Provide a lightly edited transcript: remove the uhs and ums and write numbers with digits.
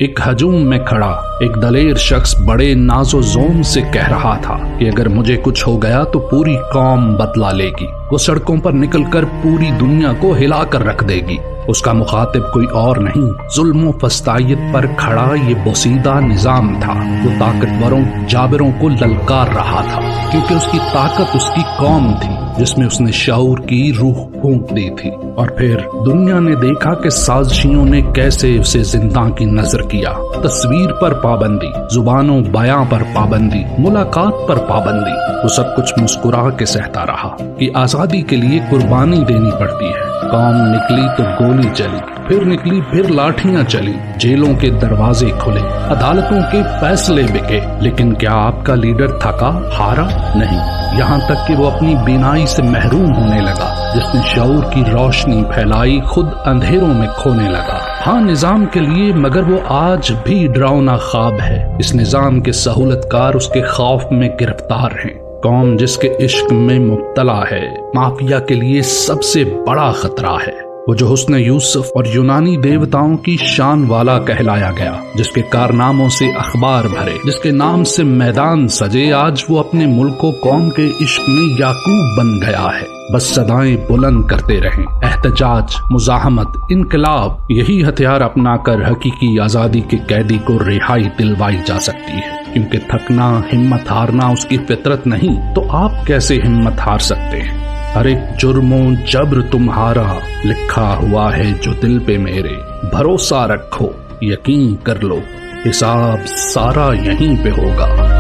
ایک ہجوم میں کھڑا ایک دلیر شخص بڑے ناز و زوم سے کہہ رہا تھا کہ اگر مجھے کچھ ہو گیا تو پوری قوم بدلہ لے گی، وہ سڑکوں پر نکل کر پوری دنیا کو ہلا کر رکھ دے گی۔ اس کا مخاطب کوئی اور نہیں، ظلم و فسطائیت پر کھڑا یہ بوسیدہ نظام تھا۔ وہ طاقتوروں جابروں کو للکار رہا تھا کیونکہ اس کی طاقت اس کی قوم تھی جس میں اس نے شعور کی روح پھونک دی تھی۔ اور پھر دنیا نے دیکھا کہ سازشیوں نے کیسے اسے زندہ کی نظر کیا۔ تصویر پر پابندی، زبان و بیاں پر پابندی، ملاقات پر پابندی، وہ سب کچھ مسکرا کے سہتا رہا کہ آزادی کے لیے قربانی دینی پڑتی ہے۔ قوم نکلی تو گولی چلی، پھر نکلی پھر لاٹھیاں چلی، جیلوں کے دروازے کھلے، عدالتوں کے فیصلے بکے، لیکن کیا آپ کا لیڈر تھکا، ہارا؟ نہیں، یہاں تک کہ وہ اپنی بینائی سے محروم ہونے لگا۔ جس نے شعور کی روشنی پھیلائی خود اندھیروں میں کھونے لگا۔ ہاں نظام کے لیے، مگر وہ آج بھی ڈراؤنا خواب ہے۔ اس نظام کے سہولت کار اس کے خوف میں گرفتار ہیں۔ قوم جس کے عشق میں مبتلا ہے مافیا کے لیے سب سے بڑا خطرہ ہے۔ وہ جو حسن یوسف اور یونانی دیوتاؤں کی شان والا کہلایا گیا، جس کے کارناموں سے اخبار بھرے، جس کے نام سے میدان سجے، آج وہ اپنے ملک و قوم کے عشق میں یعقوب بن گیا ہے۔ بس صدائیں بلند کرتے رہیں، احتجاج، مزاحمت، انقلاب، یہی ہتھیار اپنا کر حقیقی آزادی کے قیدی کو رہائی دلوائی جا سکتی ہے۔ کیونکہ تھکنا، ہمت ہارنا اس کی فطرت نہیں، تو آپ کیسے ہمت ہار سکتے ہیں؟ ہر ایک جرم و جبر تمہارا لکھا ہوا ہے جو دل پہ میرے، بھروسہ رکھو، یقین کر لو، حساب سارا یہیں پہ ہوگا۔